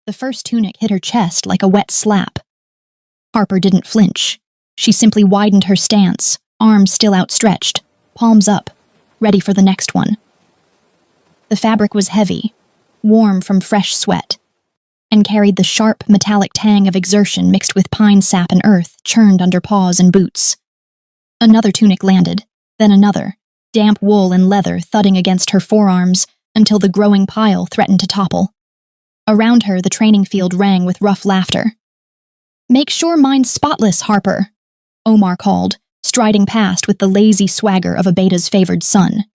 The first tunic hit her chest like a wet slap. Harper didn't flinch. She simply widened her stance, arms still outstretched, palms up, ready for the next one. The fabric was heavy, warm from fresh sweat, and carried the sharp, metallic tang of exertion mixed with pine sap and earth churned under paws and boots. Another tunic landed, then another, damp wool and leather thudding against her forearms until the growing pile threatened to topple. Around her, the training field rang with rough laughter. "Make sure mine's spotless, Harper," Omar called, striding past with the lazy swagger of a beta's favored son.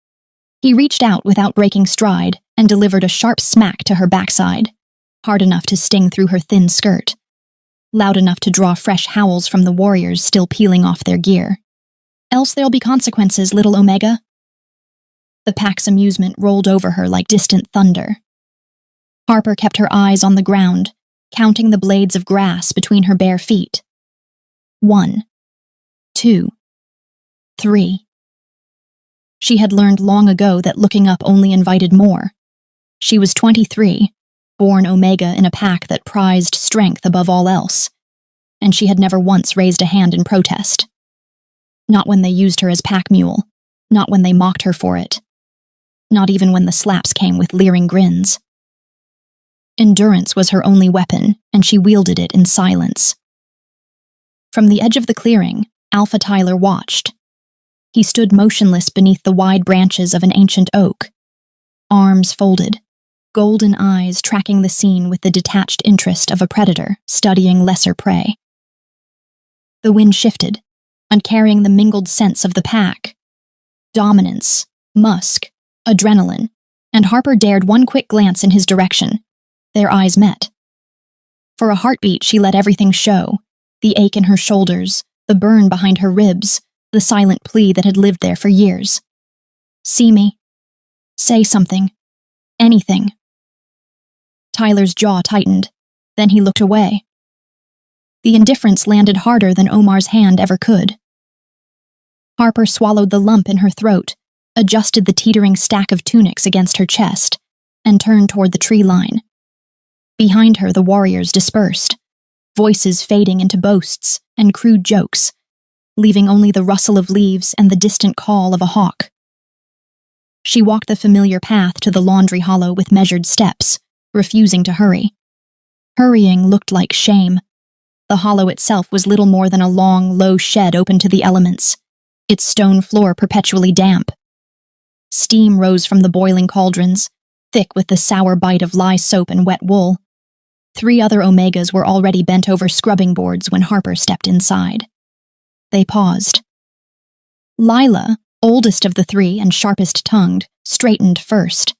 He reached out without breaking stride and delivered a sharp smack to her backside, hard enough to sting through her thin skirt, loud enough to draw fresh howls from the warriors still peeling off their gear. "Else there'll be consequences, little Omega." The pack's amusement rolled over her like distant thunder. Harper kept her eyes on the ground, counting the blades of grass between her bare feet. 1, 2, 3. She had learned long ago that looking up only invited more. She was 23, born Omega in a pack that prized strength above all else, and she had never once raised a hand in protest. Not when they used her as pack mule, not when they mocked her for it, not even when the slaps came with leering grins. Endurance was her only weapon, and she wielded it in silence. From the edge of the clearing, Alpha Tyler watched. He stood motionless beneath the wide branches of an ancient oak, arms folded, golden eyes tracking the scene with the detached interest of a predator studying lesser prey. The wind shifted, carrying the mingled scents of the pack. Dominance, musk, adrenaline, and Harper dared one quick glance in his direction. Their eyes met. For a heartbeat, she let everything show, the ache in her shoulders, the burn behind her ribs, the silent plea that had lived there for years. "See me. Say something. Anything." Tyler's jaw tightened. Then he looked away. The indifference landed harder than Omar's hand ever could. Harper swallowed the lump in her throat, adjusted the teetering stack of tunics against her chest, and turned toward the tree line. Behind her, the warriors dispersed, voices fading into boasts and crude jokes, leaving only the rustle of leaves and the distant call of a hawk. She walked the familiar path to the laundry hollow with measured steps, refusing to hurry. Hurrying looked like shame. The hollow itself was little more than a long, low shed open to the elements, its stone floor perpetually damp. Steam rose from the boiling cauldrons, thick with the sour bite of lye soap and wet wool. 3 other Omegas were already bent over scrubbing boards when Harper stepped inside. They paused. Lila, oldest of the 3 and sharpest-tongued, straightened first.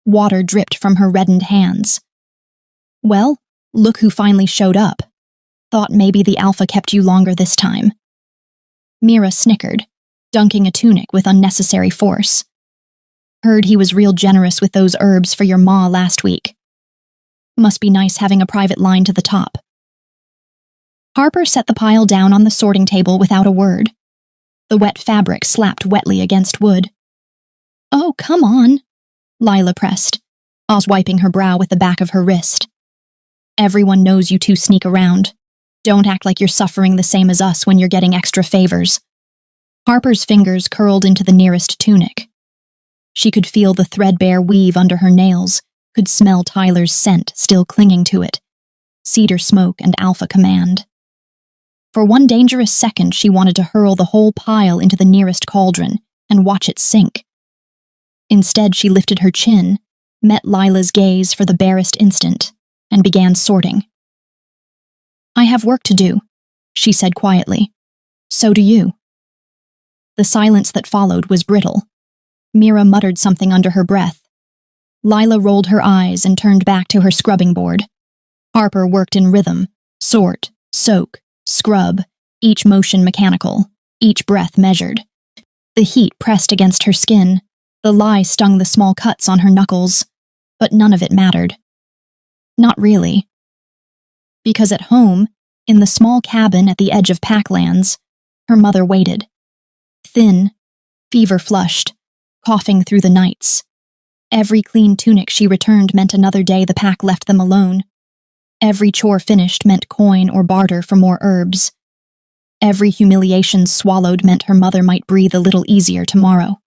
Water dripped from her reddened hands. "Well, look who finally showed up. Thought maybe the Alpha kept you longer this time." Mira snickered, dunking a tunic with unnecessary force. "Heard he was real generous with those herbs for your ma last week. Must be nice having a private line to the top." Harper set the pile down on the sorting table without a word. The wet fabric slapped wetly against wood. "Oh, come on," Lila pressed, Oz wiping her brow with the back of her wrist. "Everyone knows you two sneak around. Don't act like you're suffering the same as us when you're getting extra favors." Harper's fingers curled into the nearest tunic. She could feel the threadbare weave under her nails, could smell Tyler's scent still clinging to it, cedar smoke and alpha command. For one dangerous second, she wanted to hurl the whole pile into the nearest cauldron and watch it sink. Instead, she lifted her chin, met Lila's gaze for the barest instant, and began sorting. "I have work to do," she said quietly. "So do you." The silence that followed was brittle. Mira muttered something under her breath. Lila rolled her eyes and turned back to her scrubbing board. Harper worked in rhythm, sort, soak, scrub, each motion mechanical, each breath measured. The heat pressed against her skin, the lye stung the small cuts on her knuckles, but none of it mattered. Not really. Because at home, in the small cabin at the edge of Packlands, her mother waited. Thin, fever-flushed, coughing through the nights. Every clean tunic she returned meant another day the pack left them alone, Every chore finished meant coin or barter for more herbs. Every humiliation swallowed meant her mother might breathe a little easier tomorrow.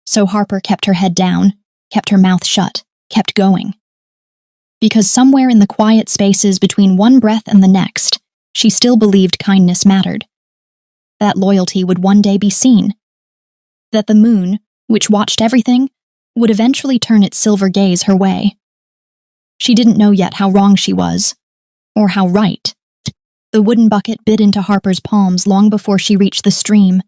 So Harper kept her head down, kept her mouth shut, kept going. Because somewhere in the quiet spaces between one breath and the next, she still believed kindness mattered. That loyalty would one day be seen. That the moon, which watched everything, would eventually turn its silver gaze her way. She didn't know yet how wrong she was, or how right. The wooden bucket bit into Harper's palms long before she reached the stream.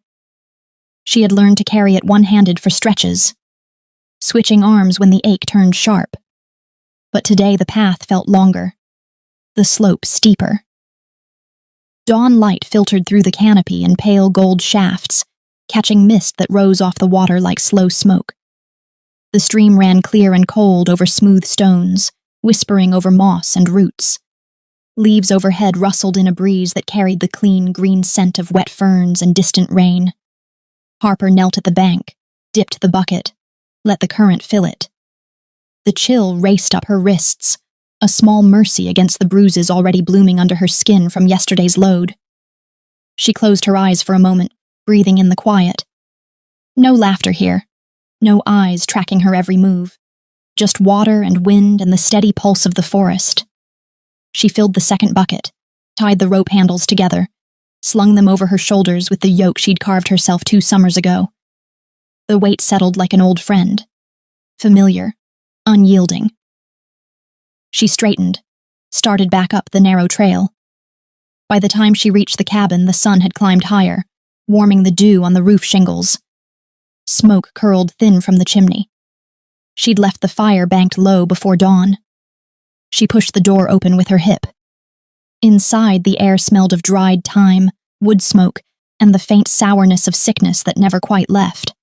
She had learned to carry it one-handed for stretches, switching arms when the ache turned sharp. But today the path felt longer, the slope steeper. Dawn light filtered through the canopy in pale gold shafts, catching mist that rose off the water like slow smoke. The stream ran clear and cold over smooth stones, whispering over moss and roots. Leaves overhead rustled in a breeze that carried the clean green scent of wet ferns and distant rain. Harper knelt at the bank, dipped the bucket, let the current fill it. The chill raced up her wrists, a small mercy against the bruises already blooming under her skin from yesterday's load. She closed her eyes for a moment, breathing in the quiet. No laughter here, no eyes tracking her every move, just water and wind and the steady pulse of the forest. She filled the second bucket, tied the rope handles together, slung them over her shoulders with the yoke she'd carved herself 2 summers ago. The weight settled like an old friend, familiar, unyielding. She straightened, started back up the narrow trail. By the time she reached the cabin, the sun had climbed higher, warming the dew on the roof shingles. Smoke curled thin from the chimney. She'd left the fire banked low before dawn. She pushed the door open with her hip. Inside, the air smelled of dried thyme, wood smoke, and the faint sourness of sickness that never quite left.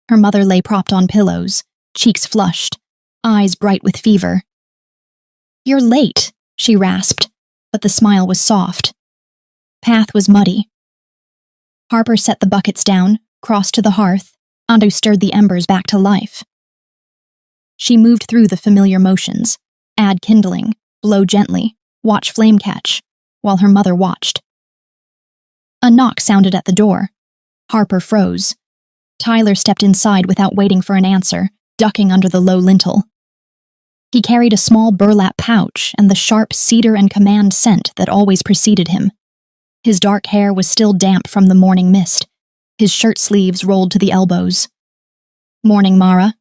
Her mother lay propped on pillows, cheeks flushed, eyes bright with fever. "You're late," she rasped, but the smile was soft. Path was muddy. Harper set the buckets down, crossed to the hearth, and stirred the embers back to life. She moved through the familiar motions, add kindling, blow gently, watch flame catch, while her mother watched. A knock sounded at the door. Harper froze. Tyler stepped inside without waiting for an answer, ducking under the low lintel. He carried a small burlap pouch and the sharp cedar and command scent that always preceded him. His dark hair was still damp from the morning mist. His shirt sleeves rolled to the elbows. "Morning, Mara,"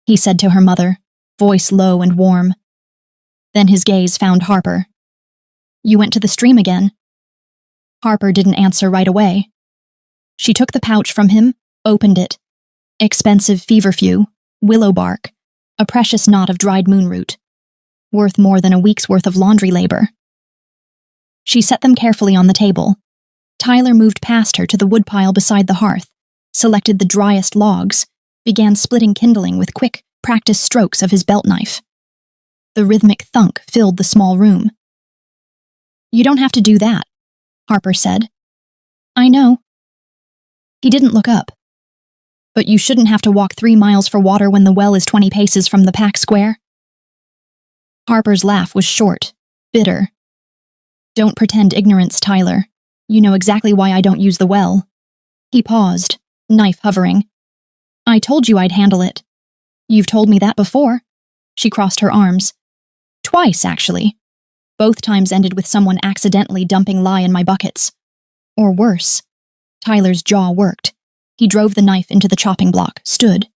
he said to her mother, voice low and warm. Then his gaze found Harper. "You went to the stream again?" Harper didn't answer right away. She took the pouch from him, opened it. Expensive feverfew, willow bark, a precious knot of dried moonroot, worth more than a week's worth of laundry labor. She set them carefully on the table. Tyler moved past her to the woodpile beside the hearth, selected the driest logs, began splitting kindling with quick, practiced strokes of his belt knife. The rhythmic thunk filled the small room. "You don't have to do that," Harper said. "I know." He didn't look up. "But you shouldn't have to walk 3 miles for water when the well is 20 paces from the pack square." Harper's laugh was short, bitter. "Don't pretend ignorance, Tyler. You know exactly why I don't use the well." He paused, knife hovering. "I told you I'd handle it. You've told me that before." She crossed her arms. "Twice, actually. Both times ended with someone accidentally dumping lye in my buckets. Or worse." Tyler's jaw worked. He drove the knife into the chopping block, stood.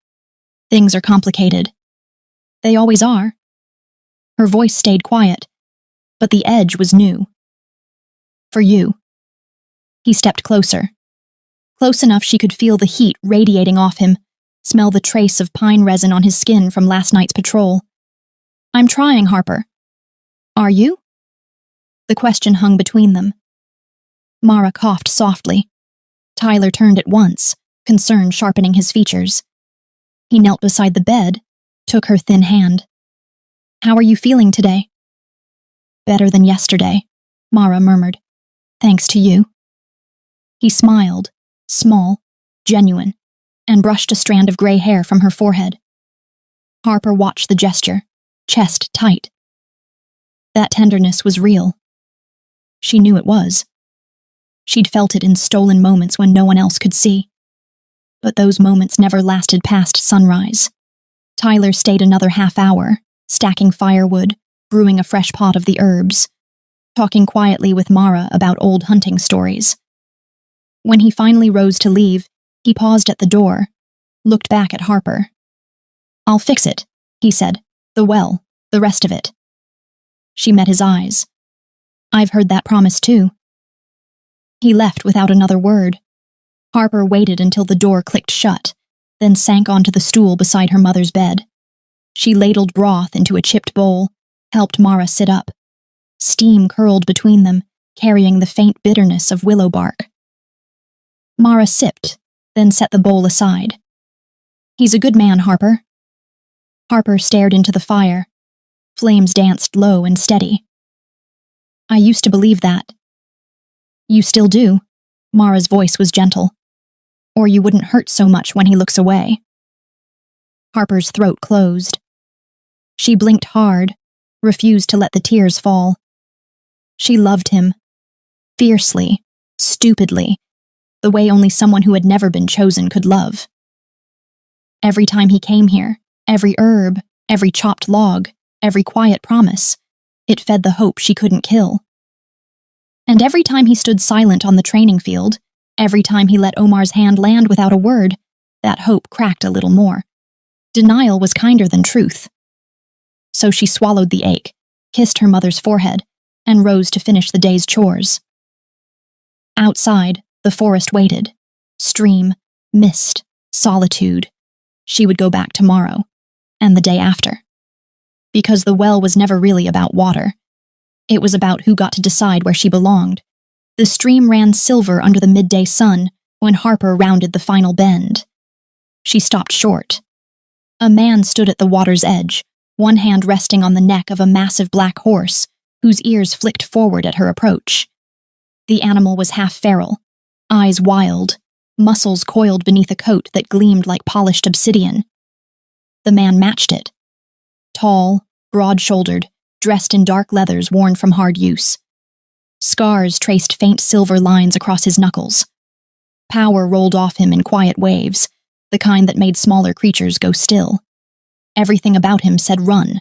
"Things are complicated." "They always are." Her voice stayed quiet, but the edge was new. "For you." He stepped closer. Close enough she could feel the heat radiating off him, smell the trace of pine resin on his skin from last night's patrol. "I'm trying, Harper." "Are you?" The question hung between them. Mara coughed softly. Tyler turned at once, concern sharpening his features. He knelt beside the bed, took her thin hand. "How are you feeling today?" "Better than yesterday," Mara murmured. "Thanks to you." He smiled, small, genuine, and brushed a strand of gray hair from her forehead. Harper watched the gesture, chest tight. That tenderness was real. She knew it was. She'd felt it in stolen moments when no one else could see. But those moments never lasted past sunrise. Tyler stayed another half hour, stacking firewood, brewing a fresh pot of the herbs, talking quietly with Mara about old hunting stories. When he finally rose to leave, he paused at the door, looked back at Harper. "I'll fix it," he said. "The well, the rest of it." She met his eyes. "I've heard that promise too." He left without another word. Harper waited until the door clicked shut, then sank onto the stool beside her mother's bed. She ladled broth into a chipped bowl, helped Mara sit up. Steam curled between them, carrying the faint bitterness of willow bark. Mara sipped, then set the bowl aside. "He's a good man, Harper." Harper stared into the fire. Flames danced low and steady. "I used to believe that." "You still do." Mara's voice was gentle. "Or you wouldn't hurt so much when he looks away." Harper's throat closed. She blinked hard, refused to let the tears fall. She loved him. Fiercely, stupidly, the way only someone who had never been chosen could love. Every time he came here, every herb, every chopped log, every quiet promise, it fed the hope she couldn't kill. And every time he stood silent on the training field, every time he let Omar's hand land without a word, that hope cracked a little more. Denial was kinder than truth. So she swallowed the ache, kissed her mother's forehead, and rose to finish the day's chores. Outside, the forest waited. Stream, mist, solitude. She would go back tomorrow, and the day after. Because the well was never really about water. It was about who got to decide where she belonged. The stream ran silver under the midday sun when Harper rounded the final bend. She stopped short. A man stood at the water's edge, one hand resting on the neck of a massive black horse, whose ears flicked forward at her approach. The animal was half feral, eyes wild, muscles coiled beneath a coat that gleamed like polished obsidian. The man matched it. Tall, broad-shouldered, dressed in dark leathers worn from hard use. Scars traced faint silver lines across his knuckles. Power rolled off him in quiet waves, the kind that made smaller creatures go still. Everything about him said run.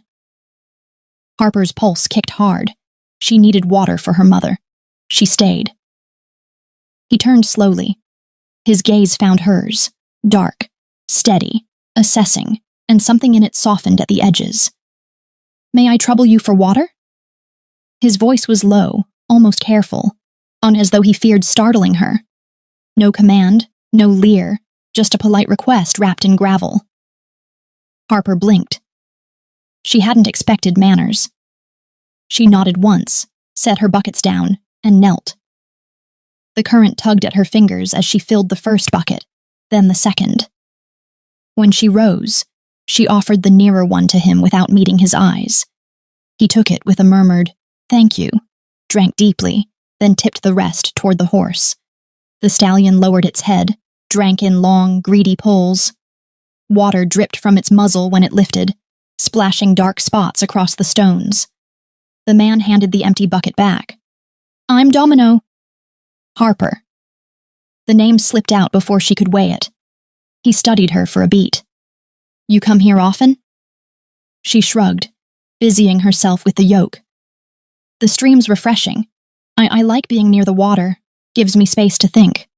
Harper's pulse kicked hard. She needed water for her mother. She stayed. He turned slowly. His gaze found hers, dark, steady, assessing, and something in it softened at the edges. "May I trouble you for water?" His voice was low, almost careful, on as though he feared startling her. No command, no leer, just a polite request wrapped in gravel. Harper blinked. She hadn't expected manners. She nodded once, set her buckets down, and knelt. The current tugged at her fingers as she filled the first bucket, then the second. When she rose, she offered the nearer one to him without meeting his eyes. He took it with a murmured, "Thank you," drank deeply, then tipped the rest toward the horse. The stallion lowered its head, drank in long, greedy pulls. Water dripped from its muzzle when it lifted, splashing dark spots across the stones. The man handed the empty bucket back. "I'm Domino." Harper. The name slipped out before she could weigh it. He studied her for a beat. "You come here often?" She shrugged, busying herself with the yoke. "The stream's refreshing. I like being near the water. Gives me space to think."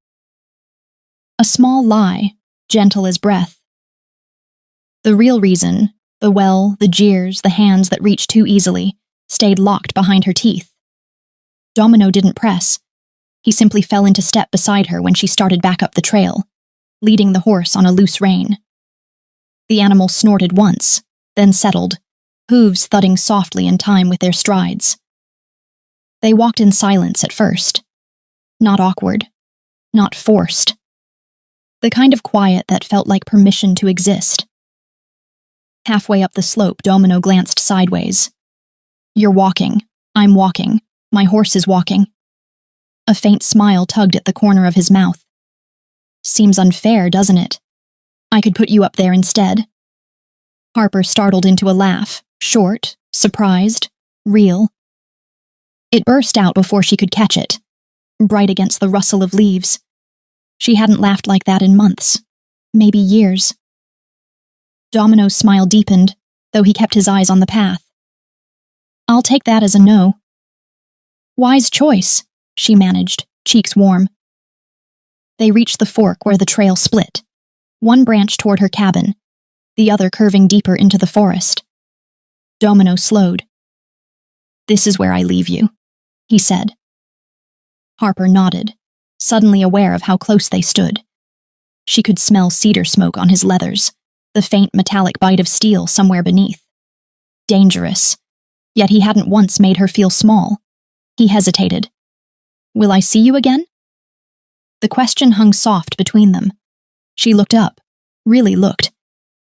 A small lie, gentle as breath. The real reason, the well, the jeers, the hands that reached too easily, stayed locked behind her teeth. Domino didn't press. He simply fell into step beside her when she started back up the trail, leading the horse on a loose rein. The animal snorted once, then settled, hooves thudding softly in time with their strides. They walked in silence at first. Not awkward, not forced. The kind of quiet that felt like permission to exist. Halfway up the slope, Domino glanced sideways. "You're walking. I'm walking. My horse is walking." A faint smile tugged at the corner of his mouth. "Seems unfair, doesn't it? I could put you up there instead." Harper startled into a laugh, short, surprised, real, It burst out before she could catch it, bright against the rustle of leaves. She hadn't laughed like that in months, maybe years. Domino's smile deepened, though he kept his eyes on the path. "I'll take that as a no." "Wise choice," she managed, cheeks warm. They reached the fork where the trail split, one branch toward her cabin, the other curving deeper into the forest. Domino slowed. "This is where I leave you," he said. Harper nodded, suddenly aware of how close they stood. She could smell cedar smoke on his leathers, the faint metallic bite of steel somewhere beneath. Dangerous, yet he hadn't once made her feel small. He hesitated. "Will I see you again?" The question hung soft between them. She looked up, really looked.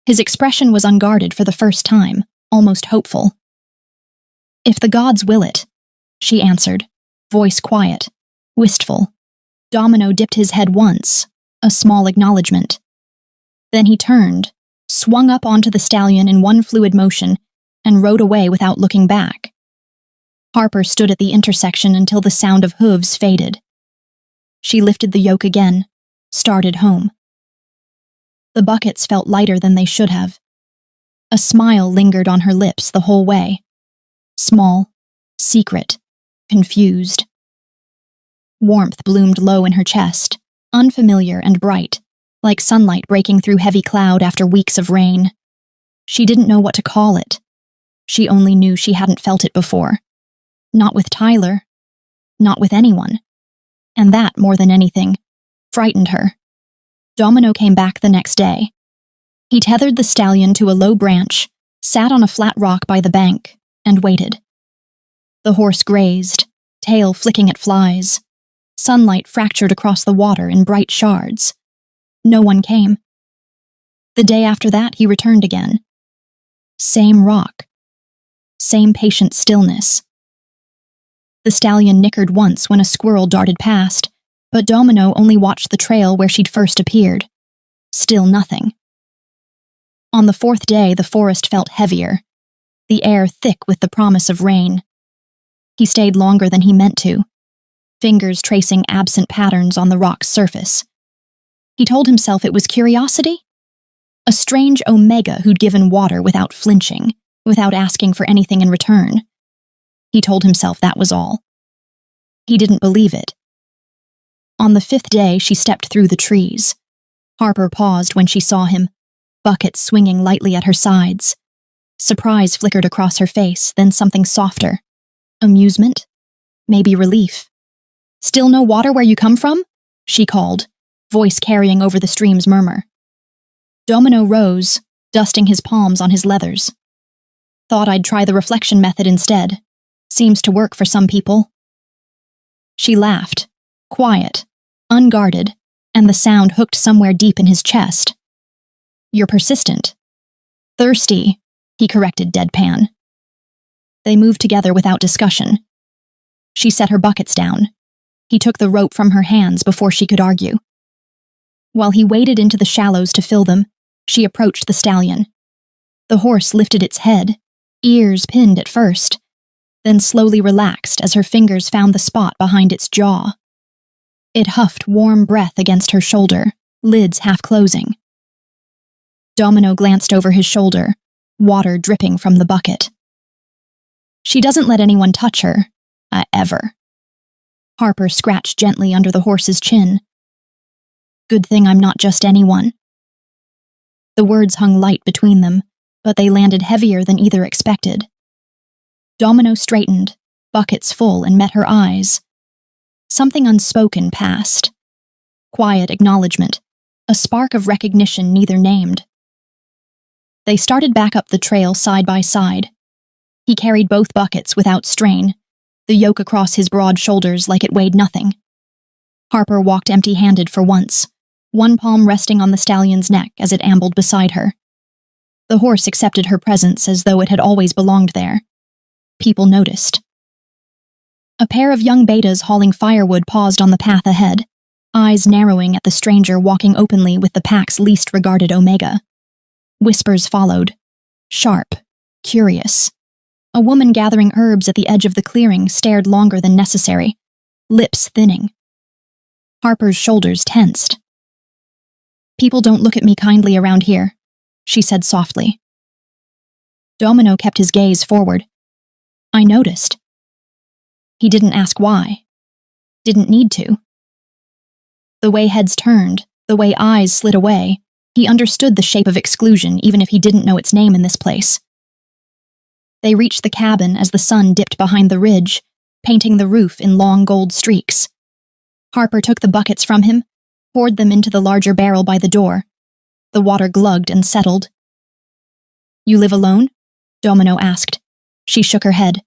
His expression was unguarded for the first time, almost hopeful. "If the gods will it," she answered, voice quiet, wistful. Domino dipped his head once, a small acknowledgement. Then he turned, swung up onto the stallion in one fluid motion, and rode away without looking back. Harper stood at the intersection until the sound of hooves faded. She lifted the yoke again, started home. The buckets felt lighter than they should have. A smile lingered on her lips the whole way. Small, secret, confused. Warmth bloomed low in her chest, unfamiliar and bright, like sunlight breaking through heavy cloud after weeks of rain. She didn't know what to call it. She only knew she hadn't felt it before. Not with Tyler. Not with anyone. And that, more than anything, frightened her. Domino came back the next day. He tethered the stallion to a low branch, sat on a flat rock by the bank, and waited. The horse grazed, tail flicking at flies. Sunlight fractured across the water in bright shards. No one came. The day after that, he returned again. Same rock. Same patient stillness. The stallion nickered once when a squirrel darted past, but Domino only watched the trail where she'd first appeared. Still nothing. On the fourth day, the forest felt heavier, the air thick with the promise of rain. He stayed longer than he meant to, fingers tracing absent patterns on the rock's surface. He told himself it was curiosity? A strange omega who'd given water without flinching, without asking for anything in return. He told himself that was all. He didn't believe it. On the fifth day, she stepped through the trees. Harper paused when she saw him, buckets swinging lightly at her sides. Surprise flickered across her face, then something softer. Amusement? Maybe relief. "Still no water where you come from?" she called, voice carrying over the stream's murmur. Domino rose, dusting his palms on his leathers. "Thought I'd try the reflection method instead. Seems to work for some people." She laughed, quiet, unguarded, and the sound hooked somewhere deep in his chest. "You're persistent." "Thirsty," he corrected deadpan. They moved together without discussion. She set her buckets down. He took the rope from her hands before she could argue. While he waded into the shallows to fill them, she approached the stallion. The horse lifted its head, ears pinned at first, then slowly relaxed as her fingers found the spot behind its jaw. It huffed warm breath against her shoulder, lids half closing. Domino glanced over his shoulder, water dripping from the bucket. "She doesn't let anyone touch her, ever." Harper scratched gently under the horse's chin. "Good thing I'm not just anyone." The words hung light between them, but they landed heavier than either expected. Domino straightened, buckets full, and met her eyes. Something unspoken passed. Quiet acknowledgement, a spark of recognition neither named. They started back up the trail side by side. He carried both buckets without strain, the yoke across his broad shoulders like it weighed nothing. Harper walked empty-handed for once, one palm resting on the stallion's neck as it ambled beside her. The horse accepted her presence as though it had always belonged there. People noticed. A pair of young betas hauling firewood paused on the path ahead, eyes narrowing at the stranger walking openly with the pack's least regarded omega. Whispers followed, sharp, curious. A woman gathering herbs at the edge of the clearing stared longer than necessary, lips thinning. Harper's shoulders tensed. "People don't look at me kindly around here," she said softly. Domino kept his gaze forward. "I noticed." He didn't ask why. Didn't need to. The way heads turned, the way eyes slid away, he understood the shape of exclusion even if he didn't know its name in this place. They reached the cabin as the sun dipped behind the ridge, painting the roof in long gold streaks. Harper took the buckets from him, poured them into the larger barrel by the door. The water glugged and settled. "You live alone?" Domino asked. She shook her head.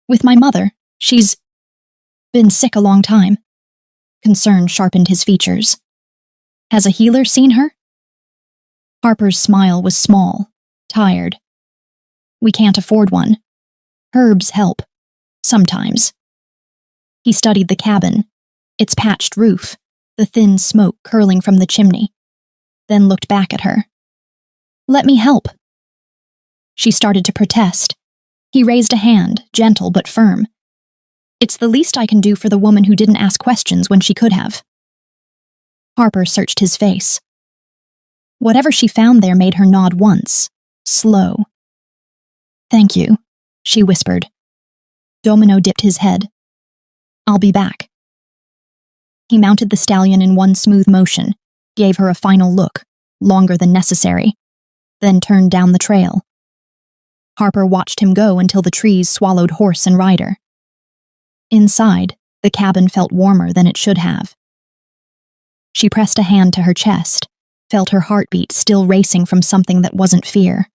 "With my mother. She's been sick a long time." Concern sharpened his features. "Has a healer seen her?" Harper's smile was small, tired. "We can't afford one. Herbs help. Sometimes." He studied the cabin, its patched roof, the thin smoke curling from the chimney, then looked back at her. "Let me help." She started to protest. He raised a hand, gentle but firm. "It's the least I can do for the woman who didn't ask questions when she could have." Harper searched his face. Whatever she found there made her nod once, slow. "Thank you," she whispered. Domino dipped his head. "I'll be back." He mounted the stallion in one smooth motion, gave her a final look, longer than necessary, then turned down the trail. Harper watched him go until the trees swallowed horse and rider. Inside, the cabin felt warmer than it should have. She pressed a hand to her chest, felt her heartbeat still racing from something that wasn't fear.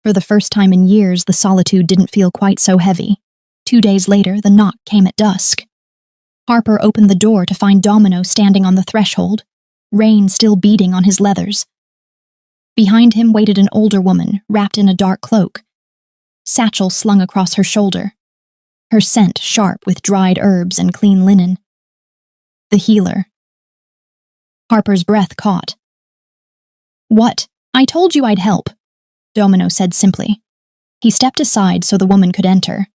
For the first time in years, the solitude didn't feel quite so heavy. 2 days later, the knock came at dusk. Harper opened the door to find Domino standing on the threshold, rain still beating on his leathers. Behind him waited an older woman, wrapped in a dark cloak, satchel slung across her shoulder, her scent sharp with dried herbs and clean linen. The healer. Harper's breath caught. "What? I told you I'd help," Domino said simply. He stepped aside so the woman could enter.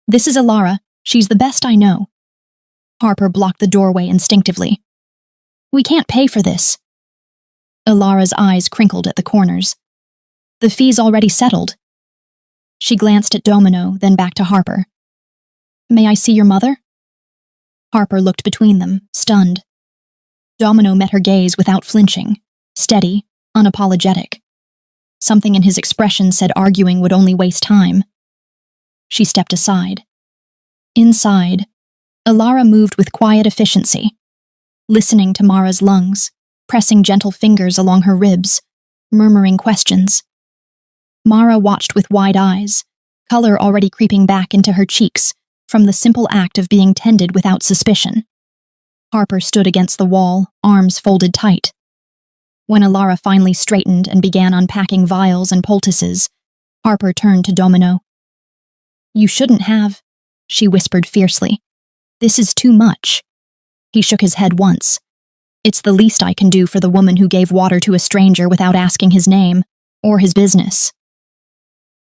"This is Alara. She's the best I know." Harper blocked the doorway instinctively. "We can't pay for this." Alara's eyes crinkled at the corners. "The fee's already settled." She glanced at Domino, then back to Harper. "May I see your mother?" Harper looked between them, stunned. Domino met her gaze without flinching, steady, unapologetic. Something in his expression said arguing would only waste time. She stepped aside. Inside, Alara moved with quiet efficiency, listening to Mara's lungs, pressing gentle fingers along her ribs, murmuring questions. Mara watched with wide eyes, color already creeping back into her cheeks from the simple act of being tended without suspicion. Harper stood against the wall, arms folded tight. When Alara finally straightened and began unpacking vials and poultices, Harper turned to Domino. "You shouldn't have," she whispered fiercely. "This is too much." He shook his head once. "It's the least I can do for the woman who gave water to a stranger without asking his name or his business."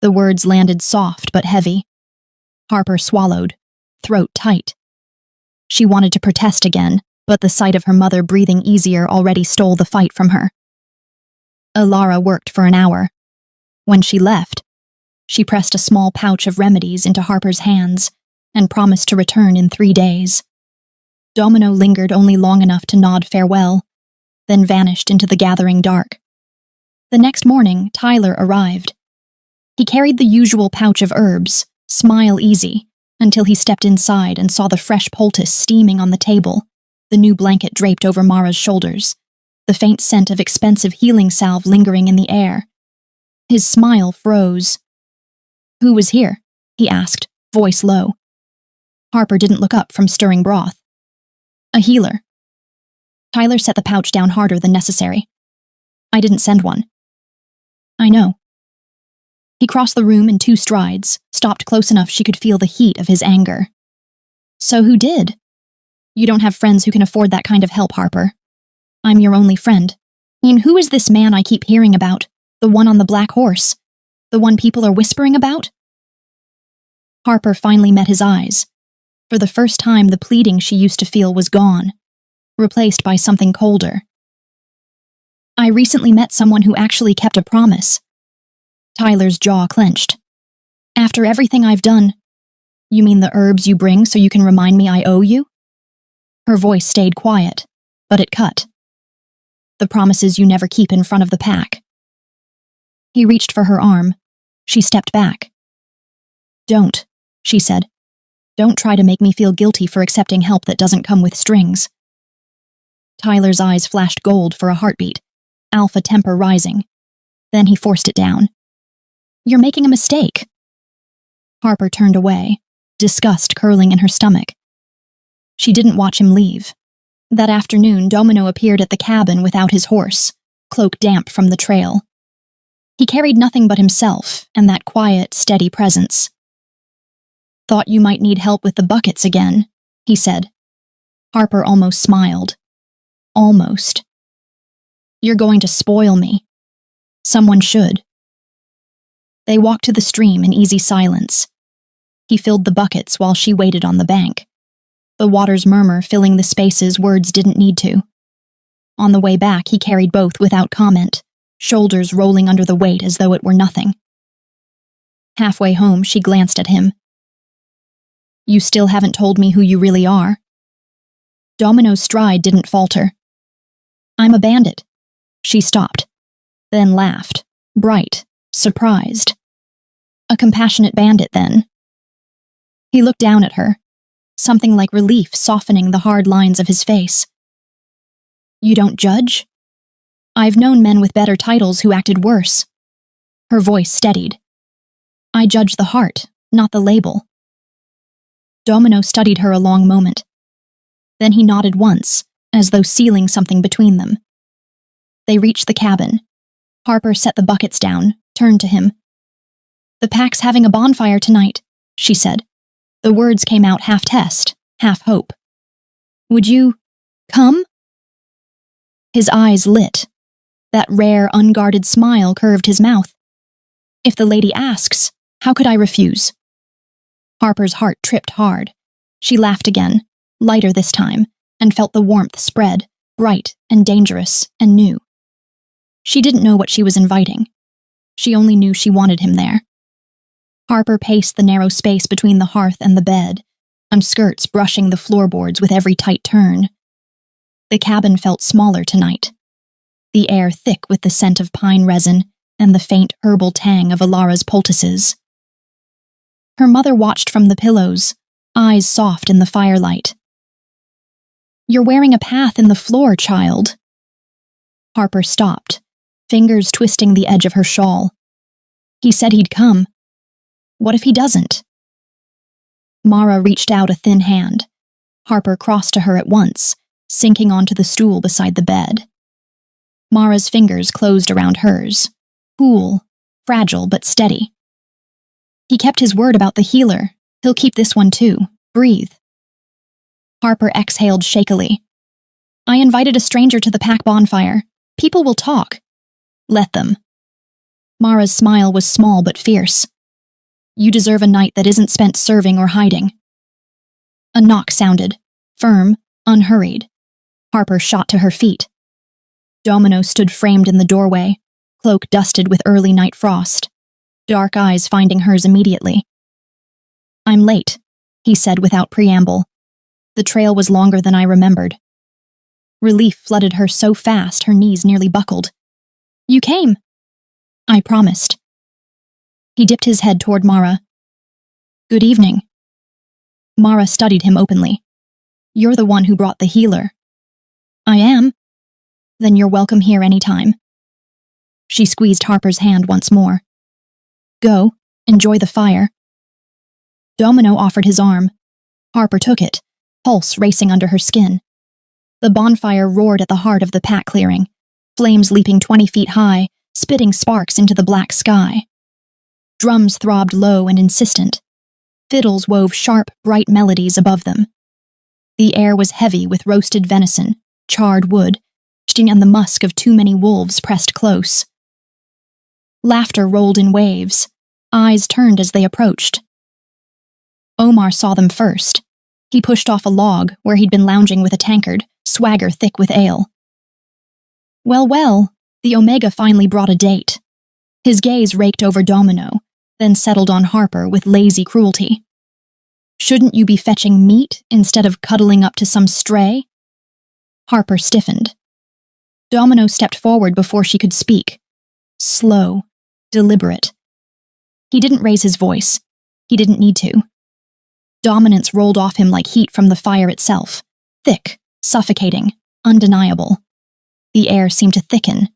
The words landed soft but heavy. Harper swallowed, throat tight. She wanted to protest again, but the sight of her mother breathing easier already stole the fight from her. Alara worked for an hour. When she left, she pressed a small pouch of remedies into Harper's hands and promised to return in 3 days. Domino lingered only long enough to nod farewell, then vanished into the gathering dark. The next morning, Tyler arrived. He carried the usual pouch of herbs, smile easy, until he stepped inside and saw the fresh poultice steaming on the table, the new blanket draped over Mara's shoulders, the faint scent of expensive healing salve lingering in the air. His smile froze. "Who was here?" he asked, voice low. Harper didn't look up from stirring broth. "A healer." Tyler set the pouch down harder than necessary. "I didn't send one." "I know." He crossed the room in 2 strides, stopped close enough she could feel the heat of his anger. "So who did?" "You don't have friends who can afford that kind of help, Harper. I'm your only friend. Who is this man I keep hearing about? The one on the black horse? The one people are whispering about?" Harper finally met his eyes. For the first time, the pleading she used to feel was gone, replaced by something colder. I recently met someone who actually kept a promise. Tyler's jaw clenched. After everything I've done, you mean the herbs you bring so you can remind me I owe you? Her voice stayed quiet, but it cut. The promises you never keep in front of the pack. He reached for her arm. She stepped back. Don't, she said. Don't try to make me feel guilty for accepting help that doesn't come with strings. Tyler's eyes flashed gold for a heartbeat, alpha temper rising. Then he forced it down. You're making a mistake. Harper turned away, disgust curling in her stomach. She didn't watch him leave. That afternoon, Domino appeared at the cabin without his horse, cloak damp from the trail. He carried nothing but himself and that quiet, steady presence. Thought you might need help with the buckets again, he said. Harper almost smiled. Almost. You're going to spoil me. Someone should. They walked to the stream in easy silence. He filled the buckets while she waited on the bank, the water's murmur filling the spaces words didn't need to. On the way back, he carried both without comment, shoulders rolling under the weight as though it were nothing. Halfway home, she glanced at him. You still haven't told me who you really are. Domino's stride didn't falter. I'm a bandit. She stopped, then laughed, bright, surprised. A compassionate bandit, then. He looked down at her, something like relief softening the hard lines of his face. You don't judge? I've known men with better titles who acted worse. Her voice steadied. I judge the heart, not the label. Domino studied her a long moment. Then he nodded once, as though sealing something between them. They reached the cabin. Harper set the buckets down, turned to him. The pack's having a bonfire tonight, she said. The words came out half test, half hope. Would you come? His eyes lit. That rare, unguarded smile curved his mouth. If the lady asks, how could I refuse? Harper's heart tripped hard. She laughed again, lighter this time, and felt the warmth spread, bright and dangerous and new. She didn't know what she was inviting. She only knew she wanted him there. Harper paced the narrow space between the hearth and the bed, skirts brushing the floorboards with every tight turn. The cabin felt smaller tonight, the air thick with the scent of pine resin and the faint herbal tang of Alara's poultices. Her mother watched from the pillows, eyes soft in the firelight. You're wearing a path in the floor, child. Harper stopped, fingers twisting the edge of her shawl. He said he'd come. What if he doesn't? Mara reached out a thin hand. Harper crossed to her at once, sinking onto the stool beside the bed. Mara's fingers closed around hers, cool, fragile but steady. He kept his word about the healer. He'll keep this one too. Breathe. Harper exhaled shakily. I invited a stranger to the pack bonfire. People will talk. Let them. Mara's smile was small but fierce. You deserve a night that isn't spent serving or hiding. A knock sounded, firm, unhurried. Harper shot to her feet. Domino stood framed in the doorway, cloak dusted with early night frost, dark eyes finding hers immediately. I'm late, he said without preamble. The trail was longer than I remembered. Relief flooded her so fast her knees nearly buckled. You came. I promised. He dipped his head toward Mara. Good evening. Mara studied him openly. You're the one who brought the healer. I am. Then you're welcome here any time. She squeezed Harper's hand once more. Go, enjoy the fire. Domino offered his arm. Harper took it, pulse racing under her skin. The bonfire roared at the heart of the pack clearing, flames leaping 20 feet high, spitting sparks into the black sky. Drums throbbed low and insistent. Fiddles wove sharp, bright melodies above them. The air was heavy with roasted venison, charred wood, and the musk of too many wolves pressed close. Laughter rolled in waves. Eyes turned as they approached. Omar saw them first. He pushed off a log where he'd been lounging with a tankard, swagger thick with ale. Well, well, the Omega finally brought a date. His gaze raked over Domino, then settled on Harper with lazy cruelty. Shouldn't you be fetching meat instead of cuddling up to some stray? Harper stiffened. Domino stepped forward before she could speak. Slow, deliberate. He didn't raise his voice. He didn't need to. Dominance rolled off him like heat from the fire itself. Thick, suffocating, undeniable. The air seemed to thicken.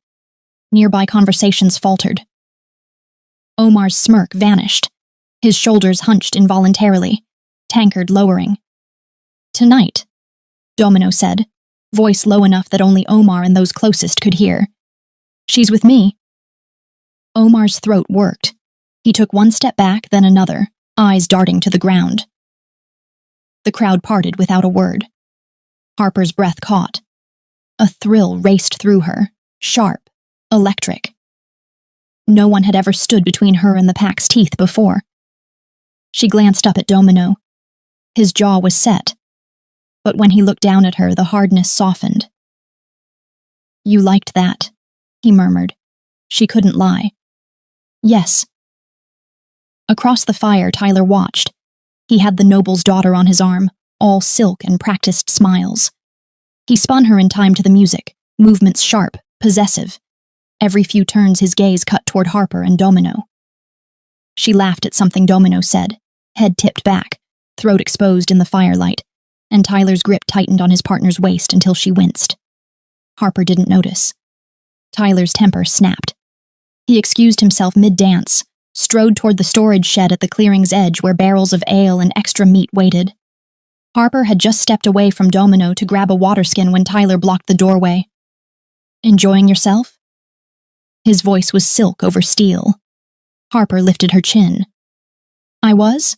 Nearby conversations faltered. Omar's smirk vanished. His shoulders hunched involuntarily, tankard lowering. Tonight, Domino said, voice low enough that only Omar and those closest could hear. She's with me. Omar's throat worked. He took one step back, then another, eyes darting to the ground. The crowd parted without a word. Harper's breath caught. A thrill raced through her, sharp, electric. No one had ever stood between her and the pack's teeth before. She glanced up at Domino. His jaw was set. But when he looked down at her, the hardness softened. You liked that, he murmured. She couldn't lie. Yes. Across the fire, Tyler watched. He had the noble's daughter on his arm, all silk and practiced smiles. He spun her in time to the music, movements sharp, possessive. Every few turns his gaze cut toward Harper and Domino. She laughed at something Domino said, head tipped back, throat exposed in the firelight, and Tyler's grip tightened on his partner's waist until she winced. Harper didn't notice. Tyler's temper snapped. He excused himself mid-dance, strode toward the storage shed at the clearing's edge where barrels of ale and extra meat waited. Harper had just stepped away from Domino to grab a water skin when Tyler blocked the doorway. Enjoying yourself? His voice was silk over steel. Harper lifted her chin. I was?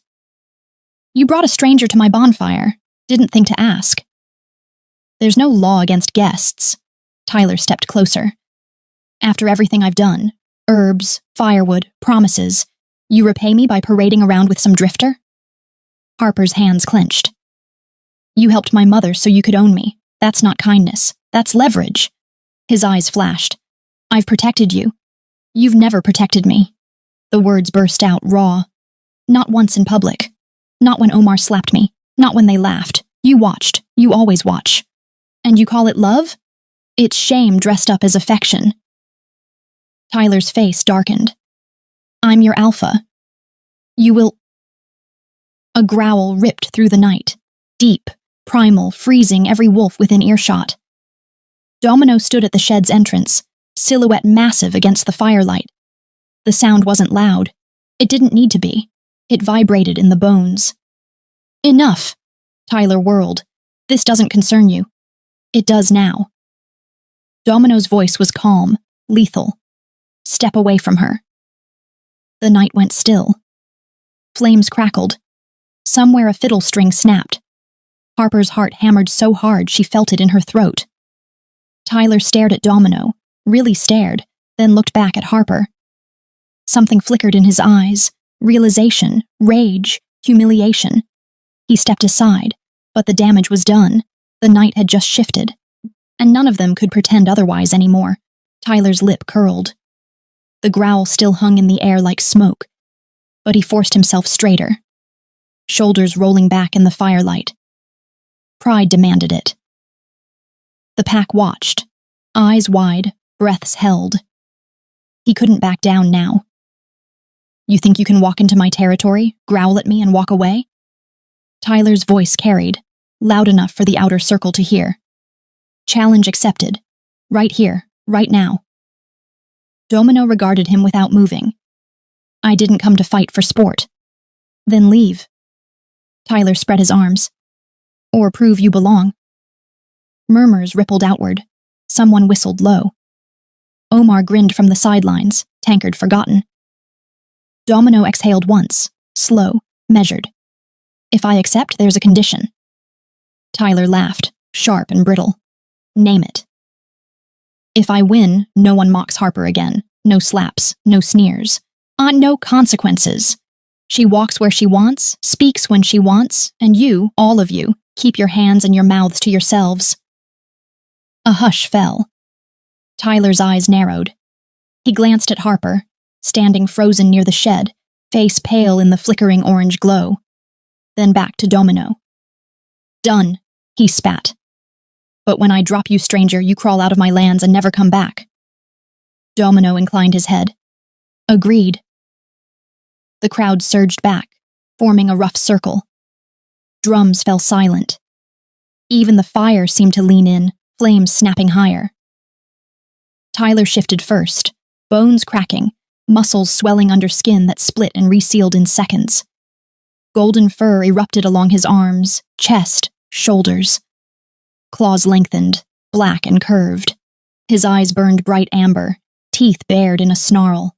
You brought a stranger to my bonfire. Didn't think to ask. There's no law against guests. Tyler stepped closer. After everything I've done, herbs, firewood, promises, you repay me by parading around with some drifter? Harper's hands clenched. You helped my mother so you could own me. That's not kindness. That's leverage. His eyes flashed. I've protected you. You've never protected me. The words burst out raw. Not once in public. Not when Omar slapped me. Not when they laughed. You watched. You always watch. And you call it love? It's shame dressed up as affection. Tyler's face darkened. I'm your alpha. You will... A growl ripped through the night. Deep, primal, freezing every wolf within earshot. Domino stood at the shed's entrance, silhouette massive against the firelight. The sound wasn't loud. It didn't need to be. It vibrated in the bones. Enough, Tyler whirled. This doesn't concern you. It does now. Domino's voice was calm, lethal. Step away from her. The night went still. Flames crackled. Somewhere a fiddle string snapped. Harper's heart hammered so hard she felt it in her throat. Tyler stared at Domino, really stared, then looked back at Harper. Something flickered in his eyes, realization, rage, humiliation. He stepped aside, but the damage was done. The night had just shifted, and none of them could pretend otherwise anymore. Tyler's lip curled. The growl still hung in the air like smoke, but he forced himself straighter, shoulders rolling back in the firelight. Pride demanded it. The pack watched, eyes wide, breaths held. He couldn't back down now. You think you can walk into my territory, growl at me, and walk away? Tyler's voice carried, loud enough for the outer circle to hear. Challenge accepted. Right here, right now. Domino regarded him without moving. I didn't come to fight for sport. Then leave. Tyler spread his arms. Or prove you belong. Murmurs rippled outward. Someone whistled low. Omar grinned from the sidelines, tankard forgotten. Domino exhaled once, slow, measured. If I accept, there's a condition. Tyler laughed, sharp and brittle. Name it. If I win, no one mocks Harper again. No slaps, no sneers. No consequences. She walks where she wants, speaks when she wants, and you, all of you, keep your hands and your mouths to yourselves. A hush fell. Tyler's eyes narrowed. He glanced at Harper, standing frozen near the shed, face pale in the flickering orange glow. Then back to Domino. Done, he spat. But when I drop you, stranger, you crawl out of my lands and never come back. Domino inclined his head. Agreed. The crowd surged back, forming a rough circle. Drums fell silent. Even the fire seemed to lean in, flames snapping higher. Tyler shifted first, bones cracking, muscles swelling under skin that split and resealed in seconds. Golden fur erupted along his arms, chest, shoulders. Claws lengthened, black and curved. His eyes burned bright amber, teeth bared in a snarl.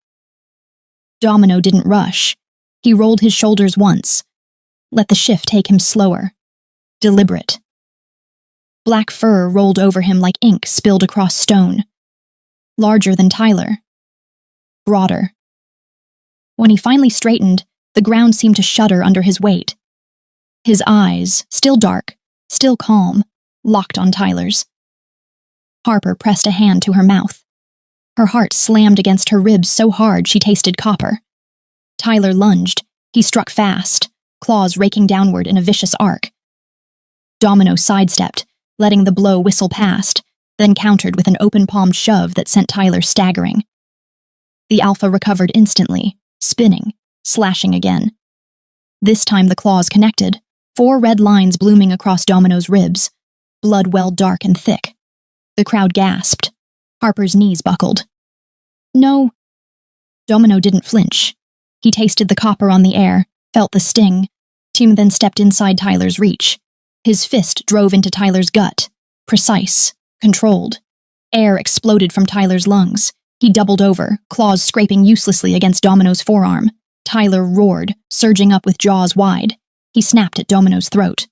Domino didn't rush. He rolled his shoulders once. Let the shift take him slower. Deliberate. Black fur rolled over him like ink spilled across stone. Larger than Tyler. Broader. When he finally straightened, the ground seemed to shudder under his weight. His eyes, still dark, still calm, locked on Tyler's. Harper pressed a hand to her mouth. Her heart slammed against her ribs so hard she tasted copper. Tyler lunged. He struck fast, claws raking downward in a vicious arc. Domino sidestepped, letting the blow whistle past, then countered with an open-palmed shove that sent Tyler staggering. The alpha recovered instantly, spinning, slashing again. This time the claws connected, 4 red lines blooming across Domino's ribs. Blood welled dark and thick. The crowd gasped. Harper's knees buckled. No. Domino didn't flinch. He tasted the copper on the air, felt the sting. Tim then stepped inside Tyler's reach. His fist drove into Tyler's gut. Precise, controlled. Air exploded from Tyler's lungs. He doubled over, claws scraping uselessly against Domino's forearm. Tyler roared, surging up with jaws wide. He snapped at Domino's throat.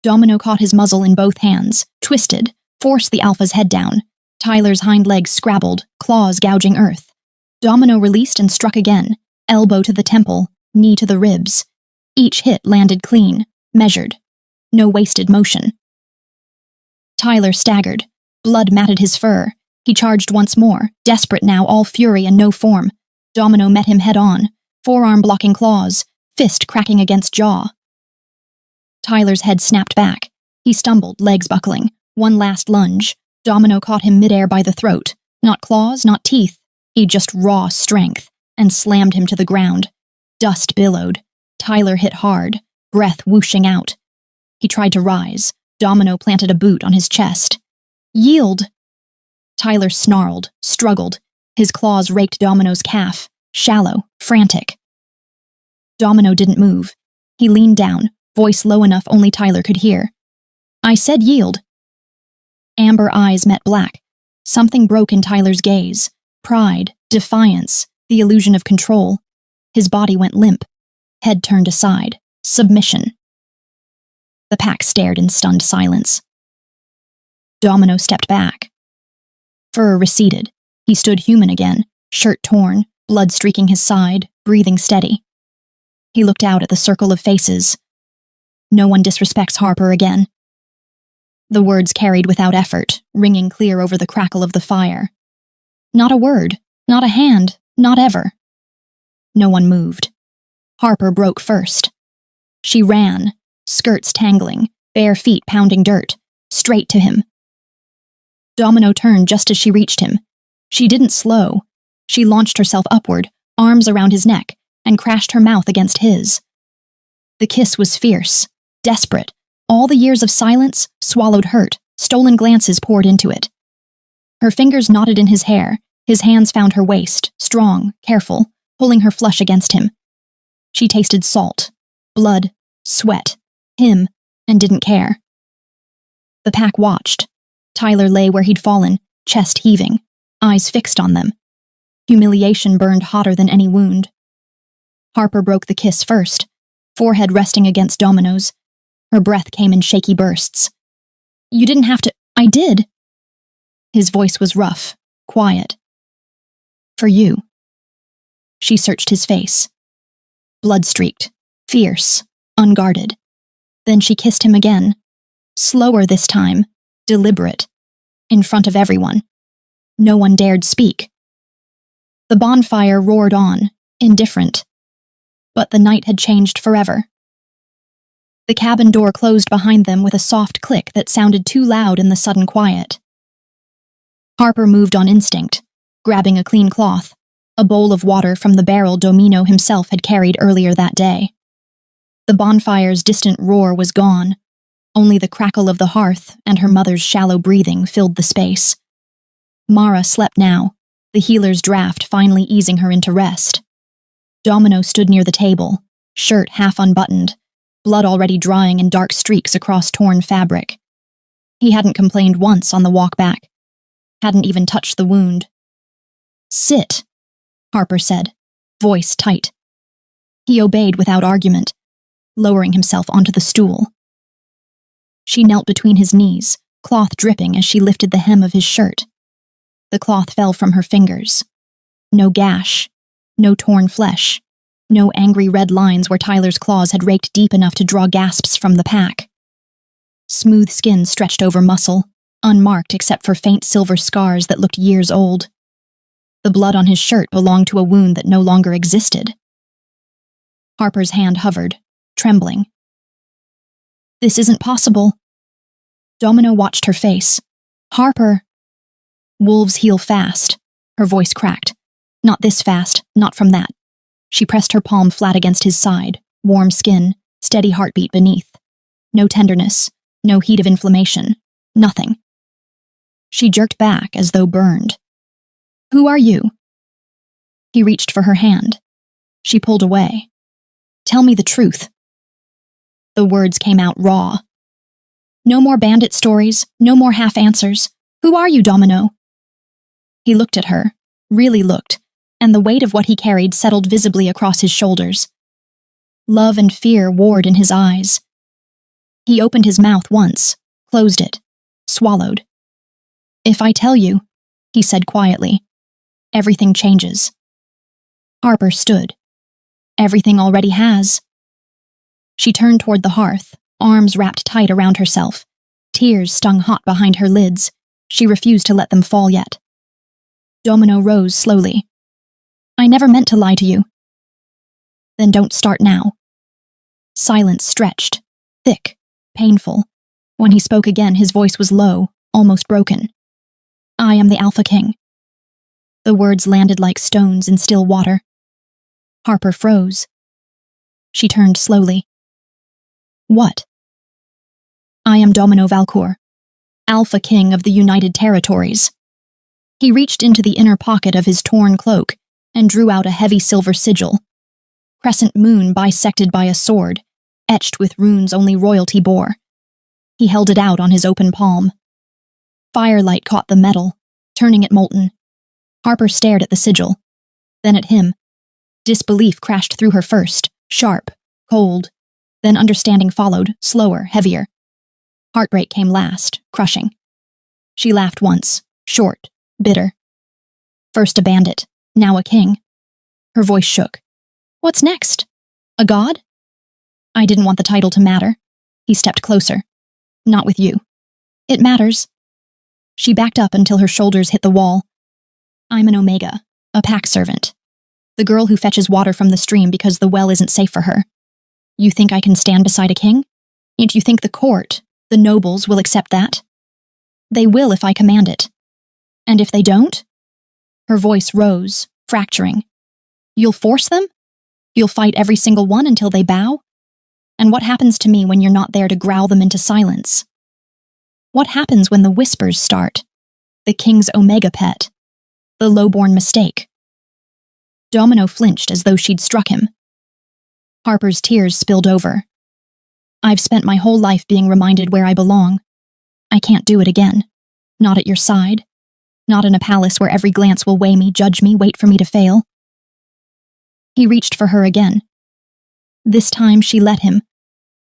Domino caught his muzzle in both hands, twisted, forced the alpha's head down. Tyler's hind legs scrabbled, claws gouging earth. Domino released and struck again, elbow to the temple, knee to the ribs. Each hit landed clean, measured. No wasted motion. Tyler staggered. Blood matted his fur. He charged once more, desperate now, all fury and no form. Domino met him head-on, forearm blocking claws, fist cracking against jaw. Tyler's head snapped back. He stumbled, legs buckling. One last lunge. Domino caught him midair by the throat. Not claws, not teeth. Just raw strength, and slammed him to the ground. Dust billowed. Tyler hit hard, breath whooshing out. He tried to rise. Domino planted a boot on his chest. Yield! Tyler snarled, struggled. His claws raked Domino's calf, shallow, frantic. Domino didn't move. He leaned down, voice low enough only Tyler could hear. I said yield. Amber eyes met black. Something broke in Tyler's gaze. Pride, defiance, the illusion of control. His body went limp. Head turned aside. Submission. The pack stared in stunned silence. Domino stepped back. Fur receded. He stood human again, shirt torn, blood streaking his side, breathing steady. He looked out at the circle of faces. No one disrespects Harper again. The words carried without effort, ringing clear over the crackle of the fire. Not a word, not a hand, not ever. No one moved. Harper broke first. She ran, skirts tangling, bare feet pounding dirt, straight to him. Domino turned just as she reached him. She didn't slow. She launched herself upward, arms around his neck, and crashed her mouth against his. The kiss was fierce, desperate. All the years of silence swallowed hurt, stolen glances poured into it. Her fingers knotted in his hair, his hands found her waist, strong, careful, pulling her flush against him. She tasted salt, blood, sweat, him, and didn't care. The pack watched. Tyler lay where he'd fallen, chest heaving, eyes fixed on them. Humiliation burned hotter than any wound. Harper broke the kiss first, forehead resting against Domino's. Her breath came in shaky bursts. You didn't have to. I did. His voice was rough, quiet. For you. She searched his face. blood-streaked, fierce, unguarded. Then she kissed him again, slower this time, deliberate, in front of everyone. No one dared speak. The bonfire roared on, indifferent. But the night had changed forever. The cabin door closed behind them with a soft click that sounded too loud in the sudden quiet. Harper moved on instinct, grabbing a clean cloth, a bowl of water from the barrel Domino himself had carried earlier that day. The bonfire's distant roar was gone. Only the crackle of the hearth and her mother's shallow breathing filled the space. Mara slept now, the healer's draft finally easing her into rest. Domino stood near the table, shirt half unbuttoned, blood already drying in dark streaks across torn fabric. He hadn't complained once on the walk back, hadn't even touched the wound. "Sit," Harper said, voice tight. He obeyed without argument, lowering himself onto the stool. She knelt between his knees, cloth dripping as she lifted the hem of his shirt. The cloth fell from her fingers. No gash, no torn flesh, no angry red lines where Tyler's claws had raked deep enough to draw gasps from the pack. Smooth skin stretched over muscle, unmarked except for faint silver scars that looked years old. The blood on his shirt belonged to a wound that no longer existed. Harper's hand hovered, trembling. "This isn't possible." Domino watched her face. "Harper." "Wolves heal fast," her voice cracked. "Not this fast, not from that." She pressed her palm flat against his side, warm skin, steady heartbeat beneath. No tenderness, no heat of inflammation, nothing. She jerked back as though burned. "Who are you?" He reached for her hand. She pulled away. "Tell me the truth." The words came out raw. "No more bandit stories, no more half answers. Who are you, Domino?" He looked at her, really looked, and the weight of what he carried settled visibly across his shoulders. Love and fear warred in his eyes. He opened his mouth once, closed it, swallowed. "If I tell you," he said quietly, "everything changes." Harper stood. "Everything already has." She turned toward the hearth, arms wrapped tight around herself. Tears stung hot behind her lids. She refused to let them fall yet. Domino rose slowly. "I never meant to lie to you." "Then don't start now." Silence stretched, thick, painful. When he spoke again, his voice was low, almost broken. "I am the Alpha King." The words landed like stones in still water. Harper froze. She turned slowly. "What?" "I am Domino Valcour, Alpha King of the United Territories." He reached into the inner pocket of his torn cloak and drew out a heavy silver sigil. Crescent moon bisected by a sword, etched with runes only royalty bore. He held it out on his open palm. Firelight caught the metal, turning it molten. Harper stared at the sigil, then at him. Disbelief crashed through her first, sharp, cold. Then understanding followed, slower, heavier. Heartbreak came last, crushing. She laughed once, short, bitter. First a bandit, now a king. Her voice shook. "What's next? A god?" "I didn't want the title to matter." He stepped closer. "Not with you." "It matters." She backed up until her shoulders hit the wall. "I'm an Omega, a pack servant. The girl who fetches water from the stream because the well isn't safe for her. You think I can stand beside a king? And you think the court, the nobles, will accept that? They will if I command it. And if they don't?" Her voice rose, fracturing. "You'll force them? You'll fight every single one until they bow? And what happens to me when you're not there to growl them into silence? What happens when the whispers start? The king's Omega pet. The lowborn mistake." Domino flinched as though she'd struck him. Harper's tears spilled over. "I've spent my whole life being reminded where I belong. I can't do it again. Not at your side. Not in a palace where every glance will weigh me, judge me, wait for me to fail." He reached for her again. This time she let him,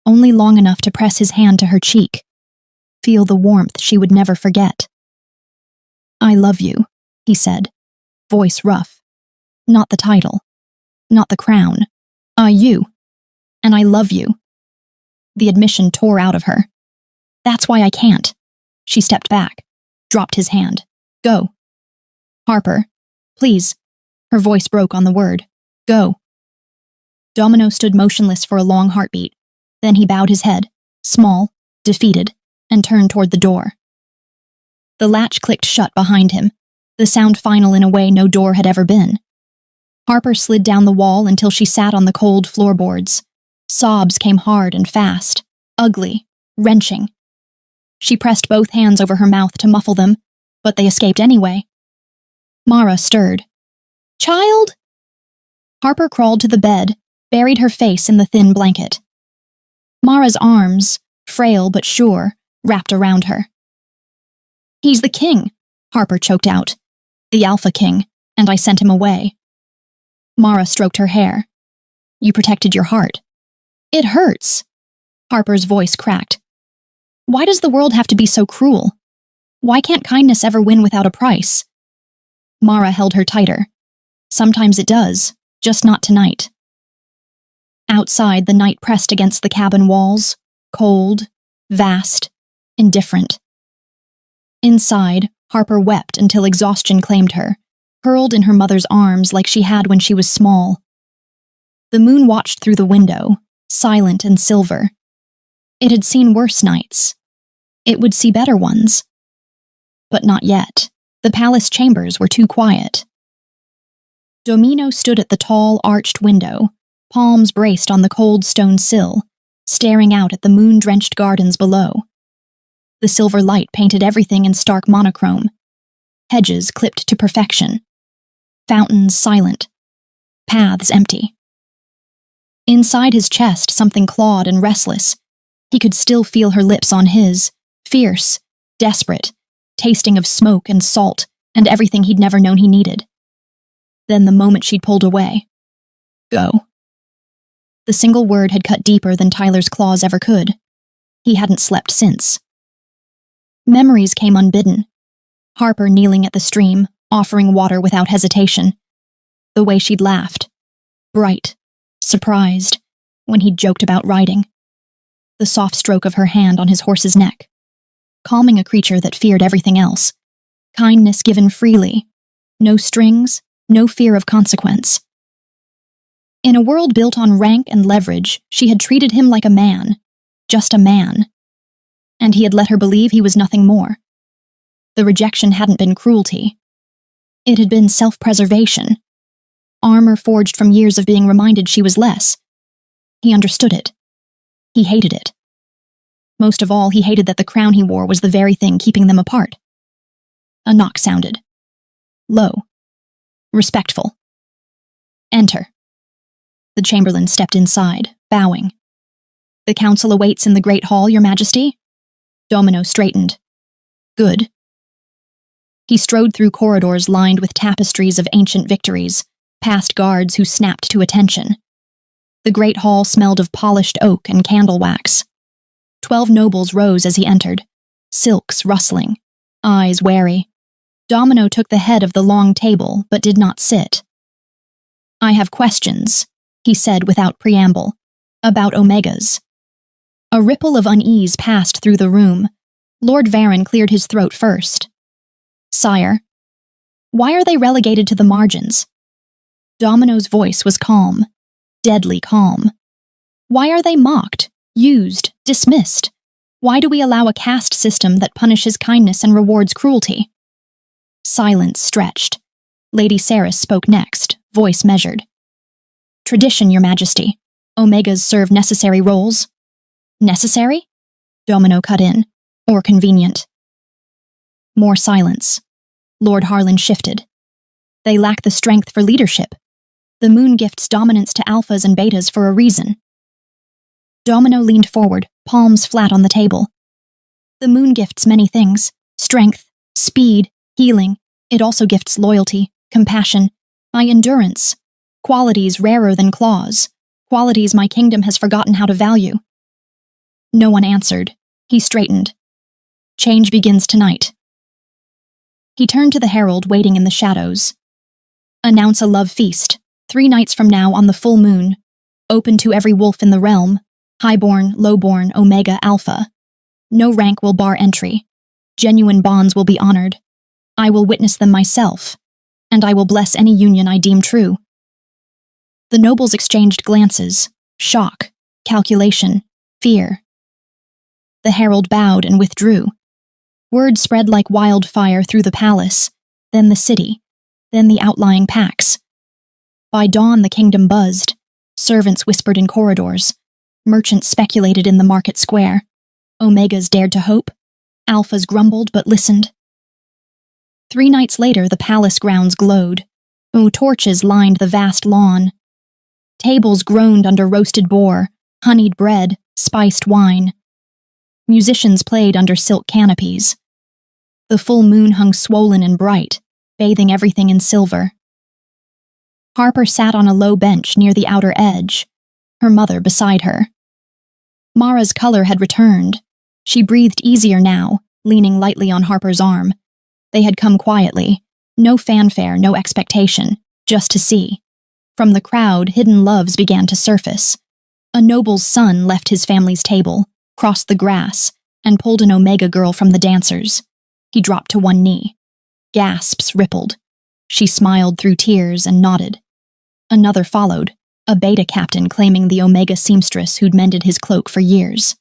only long enough to press his hand to her cheek, feel the warmth she would never forget. "I love you," he said, voice rough. "Not the title. Not the crown. You. And I love you." The admission tore out of her. "That's why I can't." She stepped back, dropped his hand. "Go." "Harper, please." Her voice broke on the word. "Go." Domino stood motionless for a long heartbeat. Then he bowed his head, small, defeated, and turned toward the door. The latch clicked shut behind him, the sound final in a way no door had ever been. Harper slid down the wall until she sat on the cold floorboards. Sobs came hard and fast, ugly, wrenching. She pressed both hands over her mouth to muffle them, but they escaped anyway. Mara stirred. "Child?" Harper crawled to the bed, buried her face in the thin blanket. Mara's arms, frail but sure, wrapped around her. "He's the king," Harper choked out. "The Alpha King, and I sent him away." Mara stroked her hair. "You protected your heart." "It hurts." Harper's voice cracked. "Why does the world have to be so cruel? Why can't kindness ever win without a price?" Mara held her tighter. "Sometimes it does, just not tonight." Outside, the night pressed against the cabin walls, cold, vast, indifferent. Inside, Harper wept until exhaustion claimed her, curled in her mother's arms like she had when she was small. The moon watched through the window, silent and silver. It had seen worse nights. It would see better ones. But not yet. The palace chambers were too quiet. Domino stood at the tall, arched window, palms braced on the cold stone sill, staring out at the moon-drenched gardens below. The silver light painted everything in stark monochrome. Hedges clipped to perfection. Fountains silent. Paths empty. Inside his chest, something clawed and restless. He could still feel her lips on his, fierce, desperate, tasting of smoke and salt and everything he'd never known he needed. Then the moment she'd pulled away. "Go." The single word had cut deeper than Tyler's claws ever could. He hadn't slept since. Memories came unbidden. Harper kneeling at the stream, offering water without hesitation. The way she'd laughed. Bright, surprised, when he'd joked about riding. The soft stroke of her hand on his horse's neck. Calming a creature that feared everything else. Kindness given freely. No strings, no fear of consequence. In a world built on rank and leverage, she had treated him like a man. Just a man. And he had let her believe he was nothing more. The rejection hadn't been cruelty. It had been self-preservation. Armor forged from years of being reminded she was less. He understood it. He hated it. Most of all, he hated that the crown he wore was the very thing keeping them apart. A knock sounded. Low. Respectful. "Enter." The chamberlain stepped inside, bowing. "The council awaits in the great hall, Your Majesty." Domino straightened. "Good." He strode through corridors lined with tapestries of ancient victories, past guards who snapped to attention. The great hall smelled of polished oak and candle wax. 12 nobles rose as he entered, silks rustling, eyes wary. Domino took the head of the long table, but did not sit. "I have questions," he said without preamble, "about Omegas." A ripple of unease passed through the room. Lord Varen cleared his throat first. "Sire, why are they relegated to the margins?" Domino's voice was calm, deadly calm. "Why are they mocked, used, dismissed? Why do we allow a caste system that punishes kindness and rewards cruelty?" Silence stretched. Lady Saris spoke next, voice measured. "Tradition, Your Majesty. Omegas serve necessary roles." "Necessary?" Domino cut in. "Or convenient." More silence. Lord Harlan shifted. "They lack the strength for leadership. The moon gifts dominance to alphas and betas for a reason." Domino leaned forward, palms flat on the table. "The moon gifts many things. Strength, speed, healing. It also gifts loyalty, compassion, my endurance. Qualities rarer than claws. Qualities my kingdom has forgotten how to value." No one answered. He straightened. "Change begins tonight." He turned to the herald waiting in the shadows. "Announce a love feast, 3 nights from now on the full moon. open to every wolf in the realm, highborn, lowborn, omega, alpha. No rank will bar entry. Genuine bonds will be honored. I will witness them myself, and I will bless any union I deem true. The nobles exchanged glances, shock, calculation, fear. The herald bowed and withdrew. Word spread like wildfire through the palace, then the city, then the outlying packs. By dawn the kingdom buzzed. Servants whispered in corridors. Merchants speculated in the market square. Omegas dared to hope. Alphas grumbled but listened. 3 nights later the palace grounds glowed. Torches lined the vast lawn. Tables groaned under roasted boar, honeyed bread, spiced wine. Musicians played under silk canopies. The full moon hung swollen and bright, bathing everything in silver. Harper sat on a low bench near the outer edge, her mother beside her. Mara's color had returned. She breathed easier now, leaning lightly on Harper's arm. They had come quietly, no fanfare, no expectation, just to see. From the crowd, hidden loves began to surface. A noble's son left his family's table, crossed the grass, and pulled an Omega girl from the dancers. He dropped to one knee. Gasps rippled. She smiled through tears and nodded. Another followed, a beta captain claiming the Omega seamstress who'd mended his cloak for years.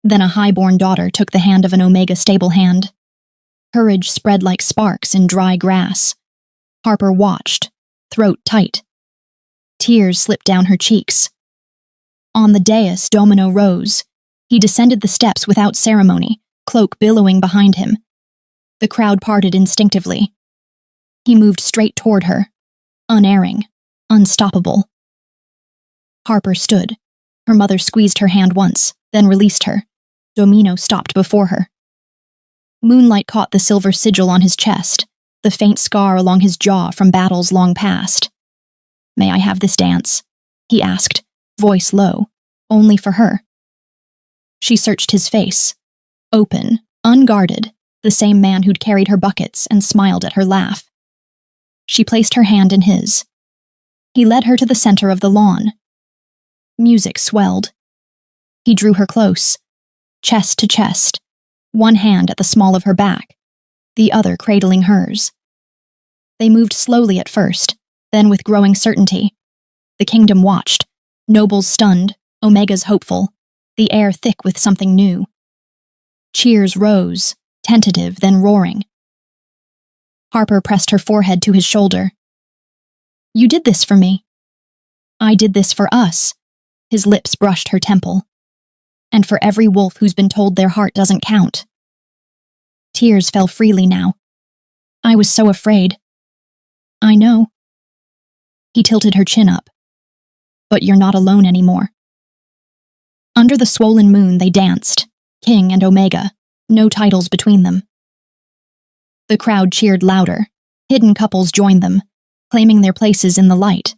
Then a highborn daughter took the hand of an Omega stable hand. Courage spread like sparks in dry grass. Harper watched, throat tight. Tears slipped down her cheeks. On the dais, Domino rose. He descended the steps without ceremony, cloak billowing behind him. The crowd parted instinctively. He moved straight toward her, unerring, unstoppable. Harper stood. Her mother squeezed her hand once, then released her. Domino stopped before her. Moonlight caught the silver sigil on his chest, the faint scar along his jaw from battles long past. "May I have this dance?" he asked, voice low, only for her. She searched his face. Open, unguarded, the same man who'd carried her buckets and smiled at her laugh. She placed her hand in his. He led her to the center of the lawn. Music swelled. He drew her close, chest to chest, one hand at the small of her back, the other cradling hers. They moved slowly at first, then with growing certainty. The kingdom watched, nobles stunned, Omegas hopeful, the air thick with something new. Cheers rose, tentative, then roaring. Harper pressed her forehead to his shoulder. "You did this for me." "I did this for us." His lips brushed her temple. "And for every wolf who's been told their heart doesn't count." Tears fell freely now. "I was so afraid." "I know." He tilted her chin up. "But you're not alone anymore." Under the swollen moon they danced, King and Omega, no titles between them. The crowd cheered louder. Hidden couples joined them, claiming their places in the light.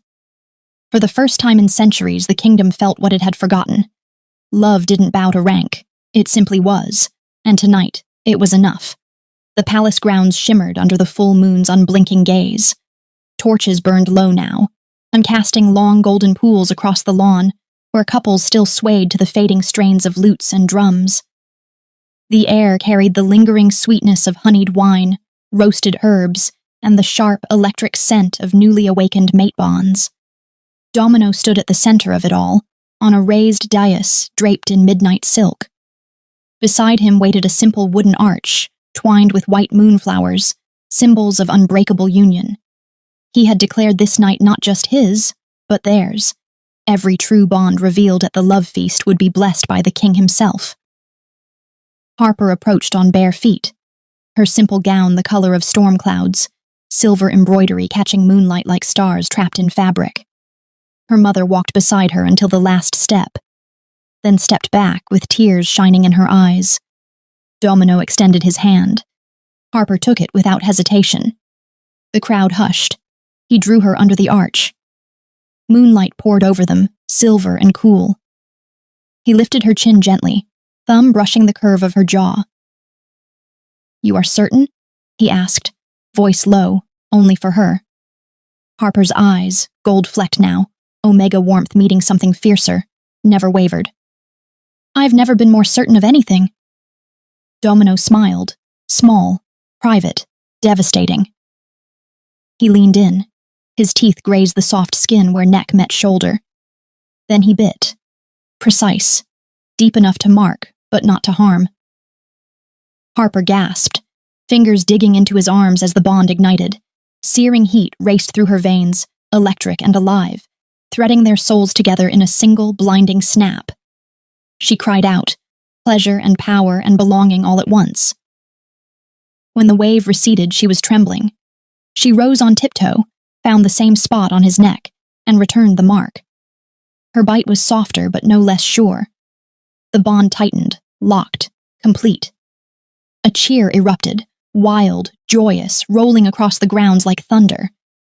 For the first time in centuries, the kingdom felt what it had forgotten. Love didn't bow to rank, it simply was, and tonight, it was enough. The palace grounds shimmered under the full moon's unblinking gaze. Torches burned low now, and casting long golden pools across the lawn, where couples still swayed to the fading strains of lutes and drums. The air carried the lingering sweetness of honeyed wine, roasted herbs, and the sharp, electric scent of newly awakened mate bonds. Domino stood at the center of it all, on a raised dais draped in midnight silk. Beside him waited a simple wooden arch, twined with white moonflowers, symbols of unbreakable union. He had declared this night not just his, but theirs. Every true bond revealed at the love feast would be blessed by the king himself. Harper approached on bare feet, her simple gown the color of storm clouds, silver embroidery catching moonlight like stars trapped in fabric. Her mother walked beside her until the last step, then stepped back with tears shining in her eyes. Domino extended his hand. Harper took it without hesitation. The crowd hushed. He drew her under the arch. Moonlight poured over them, silver and cool. He lifted her chin gently, thumb brushing the curve of her jaw. "You are certain?" he asked, voice low, only for her. Harper's eyes, gold-flecked now, Omega warmth meeting something fiercer, never wavered. I've never been more certain of anything. Domino smiled, small, private, devastating. He leaned in. His teeth grazed the soft skin where neck met shoulder. Then he bit. Precise, deep enough to mark, but not to harm. Harper gasped, fingers digging into his arms as the bond ignited. Searing heat raced through her veins, electric and alive, threading their souls together in a single blinding snap. She cried out, pleasure and power and belonging all at once. When the wave receded, she was trembling. She rose on tiptoe, found the same spot on his neck, and returned the mark. Her bite was softer but no less sure. The bond tightened, locked, complete. A cheer erupted, wild, joyous, rolling across the grounds like thunder.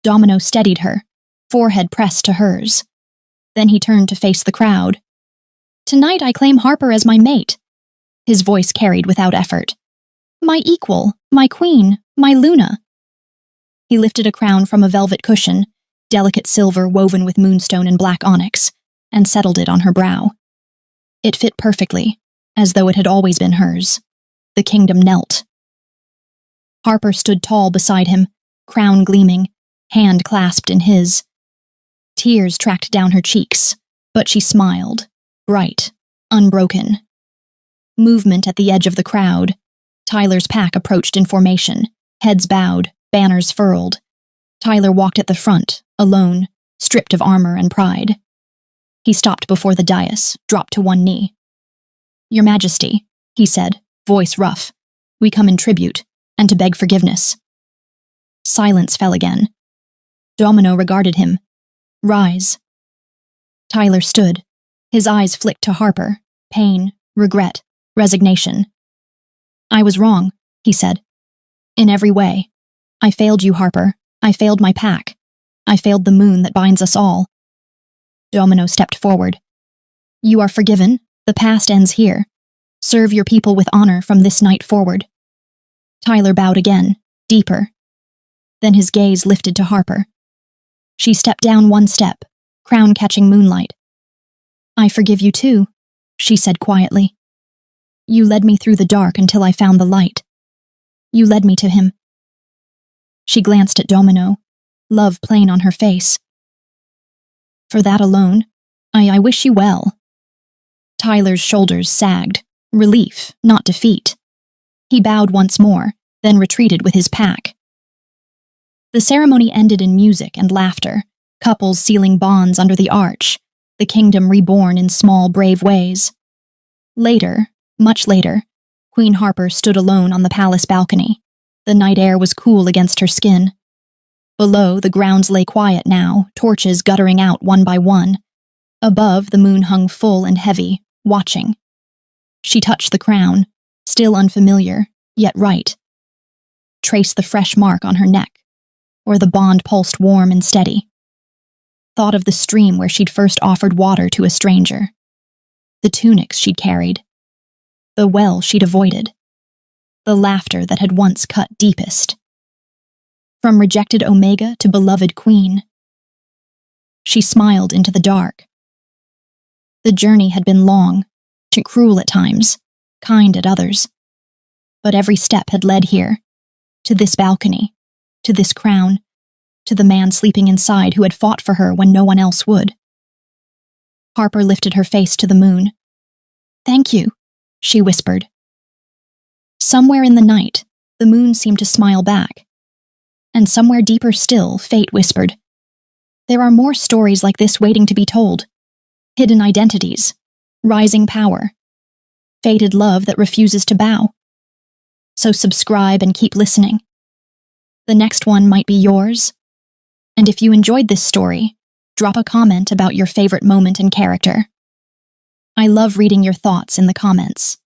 Domino steadied her, forehead pressed to hers. Then he turned to face the crowd. Tonight I claim Harper as my mate. His voice carried without effort. My equal, my queen, my Luna. He lifted a crown from a velvet cushion, delicate silver woven with moonstone and black onyx, and settled it on her brow. It fit perfectly, as though it had always been hers. The kingdom knelt. Harper stood tall beside him, crown gleaming, hand clasped in his. Tears tracked down her cheeks, but she smiled, bright, unbroken. Movement at the edge of the crowd. Tyler's pack approached in formation, heads bowed, banners furled. Tyler walked at the front, alone, stripped of armor and pride. He stopped before the dais, dropped to one knee. Your Majesty, he said, voice rough, we come in tribute, and to beg forgiveness. Silence fell again. Domino regarded him. Rise. Tyler stood. His eyes flicked to Harper, pain, regret, resignation. I was wrong, he said. In every way. I failed you, Harper. I failed my pack. I failed the moon that binds us all. Domino stepped forward. You are forgiven. The past ends here. Serve your people with honor from this night forward. Tyler bowed again, deeper. Then his gaze lifted to Harper. She stepped down one step, crown catching moonlight. I forgive you too, she said quietly. You led me through the dark until I found the light. You led me to him. She glanced at Domino, love plain on her face. For that alone, I wish you well. Tyler's shoulders sagged, relief, not defeat. He bowed once more, then retreated with his pack. The ceremony ended in music and laughter, couples sealing bonds under the arch, the kingdom reborn in small, brave ways. Later, much later, Queen Harper stood alone on the palace balcony. The night air was cool against her skin. Below, the grounds lay quiet now, torches guttering out one by one. Above, the moon hung full and heavy, watching. She touched the crown, still unfamiliar, yet right. Traced the fresh mark on her neck, where the bond pulsed warm and steady. Thought of the stream where she'd first offered water to a stranger. The tunics she'd carried. The well she'd avoided. The laughter that had once cut deepest. From rejected Omega to beloved Queen. She smiled into the dark. The journey had been long, too cruel at times, kind at others. But every step had led here, to this balcony, to this crown, to the man sleeping inside who had fought for her when no one else would. Harper lifted her face to the moon. Thank you, she whispered. Somewhere in the night, the moon seemed to smile back. And somewhere deeper still, fate whispered, there are more stories like this waiting to be told. Hidden identities, rising power, fated love that refuses to bow. So subscribe and keep listening. The next one might be yours. And if you enjoyed this story, drop a comment about your favorite moment and character. I love reading your thoughts in the comments.